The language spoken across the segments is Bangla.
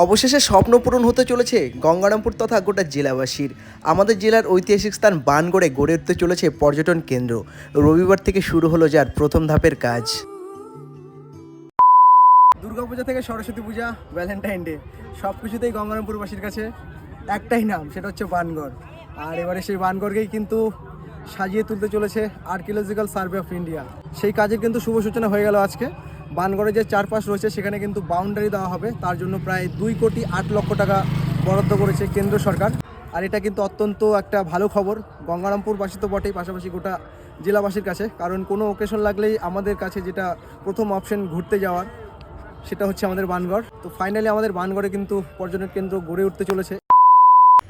অবশেষে স্বপ্ন পূরণ হতে চলেছে গঙ্গারামপুর তথা গোটা জেলাবাসীর। আমাদের জেলার ঐতিহাসিক স্থান বানগড়ে গড়ে উঠতে চলেছে পর্যটন কেন্দ্র। রবিবার থেকে শুরু হলো যার প্রথম ধাপের কাজ। দুর্গাপূজা থেকে সরস্বতী পূজা, ভ্যালেন্টাইন ডে, সব কিছুতেই গঙ্গারামপুরবাসীর কাছে একটাই নাম, সেটা হচ্ছে বানগড়। আর এবারে সেই বানগড়কেই কিন্তু সাজিয়ে তুলতে চলেছে আর্কিওলজিক্যাল সার্ভে অফ ইন্ডিয়া। সেই কাজের কিন্তু শুভ সূচনা হয়ে গেল আজকে। বানগড়ে যে চারপাশ রয়েছে সেখানে কিন্তু বাউন্ডারি দেওয়া হবে, তার জন্য প্রায় 2,08,00,000 টাকা বরাদ্দ করেছে কেন্দ্র সরকার। আর এটা কিন্তু অত্যন্ত একটা ভালো খবর গঙ্গারামপুরবাসী তো বটেই, পাশাপাশি গোটা জেলাবাসীর কাছে। কারণ কোনো ওকেশন লাগলেই আমাদের কাছে যেটা প্রথম অপশন ঘুরতে যাওয়ার, সেটা হচ্ছে আমাদের বানগড়। তো ফাইনালি আমাদের বানগড়ে কিন্তু পর্যটন কেন্দ্র গড়ে উঠতে চলেছে।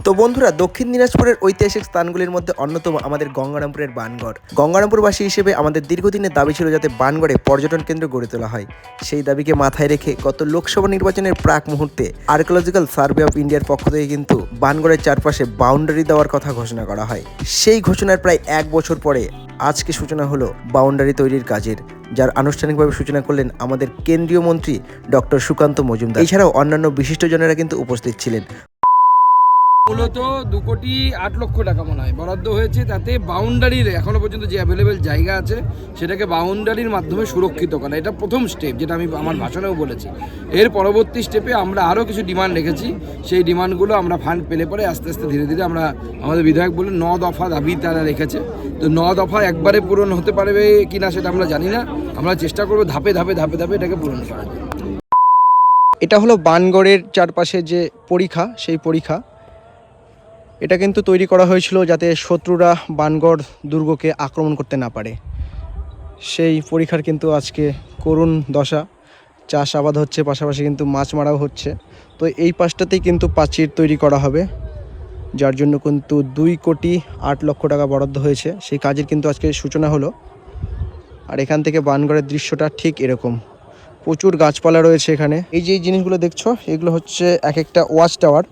তো বন্ধুরা, দক্ষিণ দিনাজপুরের ঐতিহাসিক স্থানগুলির মধ্যে অন্যতম আমাদের গঙ্গারামপুরের বানগড়। গঙ্গারামপুরবাসী হিসেবে আমাদের দীর্ঘদিনের দাবি ছিল যাতে বানগড়ে পর্যটন কেন্দ্র গড়ে তোলা হয়। সেই দাবিকে মাথায় রেখে গত লোকসভা নির্বাচনের প্রাক মুহূর্তে আর্কিওলজিক্যাল সার্ভে অফ ইন্ডিয়ার পক্ষ থেকে কিন্তু বানগড়ের চারপাশে বাউন্ডারি দেওয়ার কথা ঘোষণা করা হয়। সেই ঘোষণার প্রায় 1 বছর পরে আজকে সূচনা হলো বাউন্ডারি তৈরির কাজের, যার আনুষ্ঠানিকভাবে সূচনা করলেন আমাদের কেন্দ্রীয় মন্ত্রী ডক্টর সুকান্ত মজুমদার। এছাড়াও অন্যান্য বিশিষ্টজনেরা কিন্তু উপস্থিত ছিলেন। মূলত 2,08,00,000 টাকা মনে হয় বরাদ্দ হয়েছে, তাতে বাউন্ডারির এখনো পর্যন্ত যে অ্যাভেলেবেল জায়গা আছে সেটাকে বাউন্ডারির মাধ্যমে সুরক্ষিত করা, এটা প্রথম স্টেপ, যেটা আমি আমার ভাষণেও বলেছি। এর পরবর্তী স্টেপে আমরা আরও কিছু ডিমান্ড রেখেছি। সেই ডিমান্ডগুলো আমরা ফান্ড পেলে পরে আস্তে আস্তে ধীরে ধীরে আমরা, আমাদের বিধায়ক বলে 9 দফা দাবি তারা রেখেছে। তো 9 দফা একবারে পূরণ হতে পারবে কিনা সেটা আমরা জানি না, আমরা চেষ্টা করবো ধাপে ধাপে ধাপে ধাপে এটাকে পূরণ করা। এটা হলো বানগড়ের চারপাশে যে পরিখা, সেই পরিখা এটা কিন্তু তৈরি করা হয়েছিল যাতে শত্রুরা বানগড় দুর্গকে আক্রমণ করতে না পারে। সেই পরিখার কিন্তু আজকে করুণ দশা। চাষাবাদ হচ্ছে, পাশাপাশি কিন্তু মাছ মারাও হচ্ছে। তো এই পাশটাতেই কিন্তু প্রাচীর তৈরি করা হবে, যার জন্য কিন্তু 2,08,00,000 টাকা বরাদ্দ হয়েছে। সেই কাজের কিন্তু আজকে সূচনা হলো। আর এখান থেকে বানগড়ের দৃশ্যটা ঠিক এরকম, প্রচুর গাছপালা রয়েছে এখানে। এই যে জিনিসগুলো দেখছো, এগুলো হচ্ছে এক একটা ওয়াচ টাওয়ার।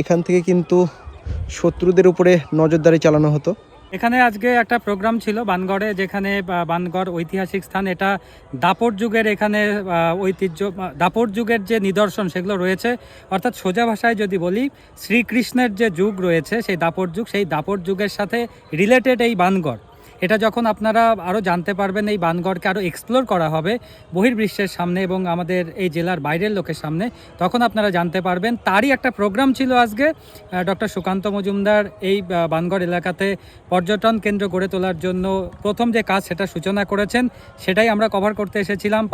এখান থেকে কিন্তু শত্রুদের উপরে নজরদারি চালানো হতো। এখানে আজকে একটা প্রোগ্রাম ছিল বানগড়ে, যেখানে বানগড় ঐতিহাসিক স্থান, এটা দাপর যুগের এখানে ঐতিহ্য, দাপর যুগের যে নিদর্শন সেগুলো রয়েছে। অর্থাৎ সোজা ভাষায় যদি বলি, শ্রীকৃষ্ণের যে যুগ রয়েছে সেই দাপর যুগ, সেই দাপর যুগের সাথে রিলেটেড এই বানগড়। এটা যখন আপনারা আরও জানতে পারবেন, এই বানগড়কে আরও এক্সপ্লোর করা হবে বহির্বিশ্বের সামনে এবং আমাদের এই জেলার বাইরের লোকের সামনে, তখন আপনারা জানতে পারবেন। তারই একটা প্রোগ্রাম ছিল আজকে। ডক্টর সুকান্ত মজুমদার এই বানগড় এলাকাতে পর্যটন কেন্দ্র গড়ে তোলার জন্য প্রথম যে কাজ সেটা সূচনা করেছেন, সেটাই আমরা কভার করতে এসেছিলাম।